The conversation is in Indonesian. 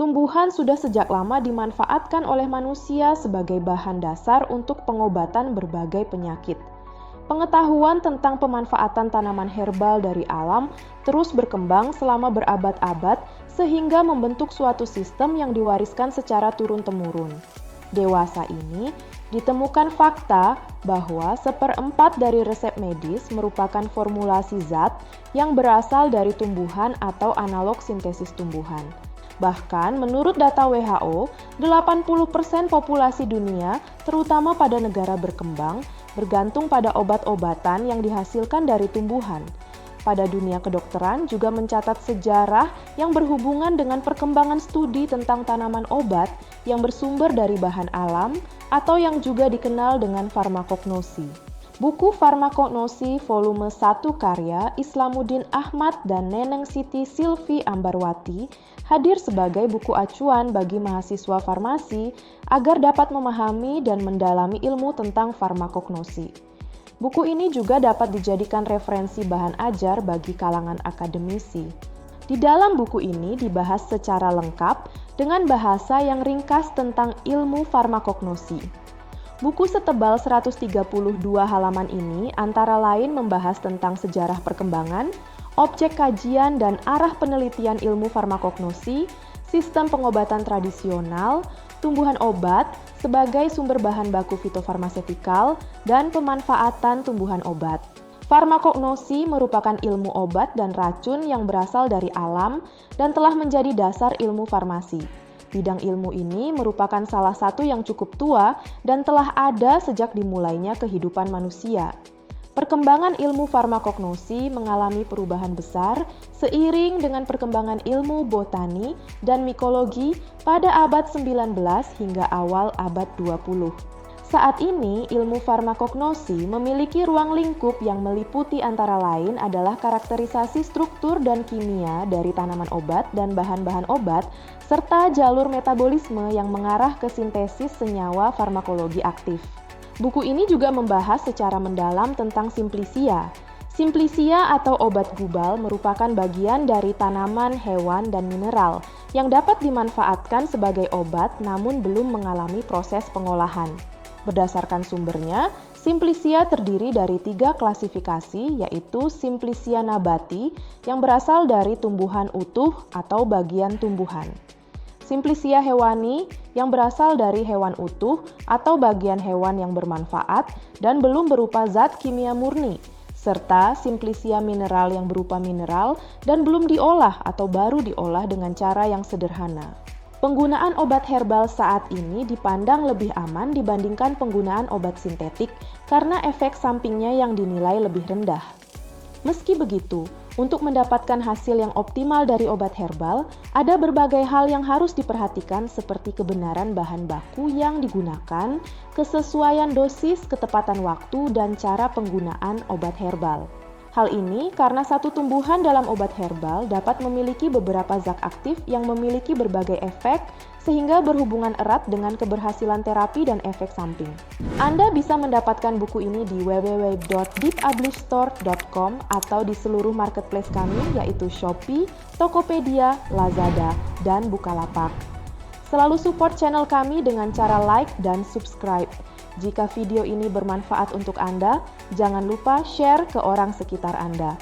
Tumbuhan sudah sejak lama dimanfaatkan oleh manusia sebagai bahan dasar untuk pengobatan berbagai penyakit. Pengetahuan tentang pemanfaatan tanaman herbal dari alam terus berkembang selama berabad-abad sehingga membentuk suatu sistem yang diwariskan secara turun-temurun. Dewasa ini, ditemukan fakta bahwa 1/4 dari resep medis merupakan formulasi zat yang berasal dari tumbuhan atau analog sintesis tumbuhan. Bahkan menurut data WHO, 80% populasi dunia, terutama pada negara berkembang, bergantung pada obat-obatan yang dihasilkan dari tumbuhan. Pada dunia kedokteran juga mencatat sejarah yang berhubungan dengan perkembangan studi tentang tanaman obat yang bersumber dari bahan alam atau yang juga dikenal dengan farmakognosi. Buku Farmakognosi volume 1 karya Islamuddin Ahmad dan Neneng Siti Silvi Ambarwati hadir sebagai buku acuan bagi mahasiswa farmasi agar dapat memahami dan mendalami ilmu tentang farmakognosi. Buku ini juga dapat dijadikan referensi bahan ajar bagi kalangan akademisi. Di dalam buku ini dibahas secara lengkap dengan bahasa yang ringkas tentang ilmu farmakognosi. Buku setebal 132 halaman ini antara lain membahas tentang sejarah perkembangan, objek kajian dan arah penelitian ilmu farmakognosi, sistem pengobatan tradisional, tumbuhan obat sebagai sumber bahan baku fitofarmasetikal, dan pemanfaatan tumbuhan obat. Farmakognosi merupakan ilmu obat dan racun yang berasal dari alam dan telah menjadi dasar ilmu farmasi. Bidang ilmu ini merupakan salah satu yang cukup tua dan telah ada sejak dimulainya kehidupan manusia. Perkembangan ilmu farmakognosi mengalami perubahan besar seiring dengan perkembangan ilmu botani dan mikologi pada abad 19 hingga awal abad 20. Saat ini, ilmu farmakognosi memiliki ruang lingkup yang meliputi antara lain adalah karakterisasi struktur dan kimia dari tanaman obat dan bahan-bahan obat, serta jalur metabolisme yang mengarah ke sintesis senyawa farmakologi aktif. Buku ini juga membahas secara mendalam tentang simplicia. Simplicia atau obat gubal merupakan bagian dari tanaman, hewan, dan mineral yang dapat dimanfaatkan sebagai obat namun belum mengalami proses pengolahan. Berdasarkan sumbernya, simplicia terdiri dari 3 klasifikasi, yaitu simplicia nabati yang berasal dari tumbuhan utuh atau bagian tumbuhan, simplicia hewani yang berasal dari hewan utuh atau bagian hewan yang bermanfaat dan belum berupa zat kimia murni, serta simplicia mineral yang berupa mineral dan belum diolah atau baru diolah dengan cara yang sederhana. Penggunaan obat herbal saat ini dipandang lebih aman dibandingkan penggunaan obat sintetik karena efek sampingnya yang dinilai lebih rendah. Meski begitu, untuk mendapatkan hasil yang optimal dari obat herbal, ada berbagai hal yang harus diperhatikan seperti kebenaran bahan baku yang digunakan, kesesuaian dosis, ketepatan waktu, dan cara penggunaan obat herbal. Hal ini karena satu tumbuhan dalam obat herbal dapat memiliki beberapa zat aktif yang memiliki berbagai efek sehingga berhubungan erat dengan keberhasilan terapi dan efek samping. Anda bisa mendapatkan buku ini di www.deeppublishstore.com atau di seluruh marketplace kami yaitu Shopee, Tokopedia, Lazada, dan Bukalapak. Selalu support channel kami dengan cara like dan subscribe. Jika video ini bermanfaat untuk Anda, jangan lupa share ke orang sekitar Anda.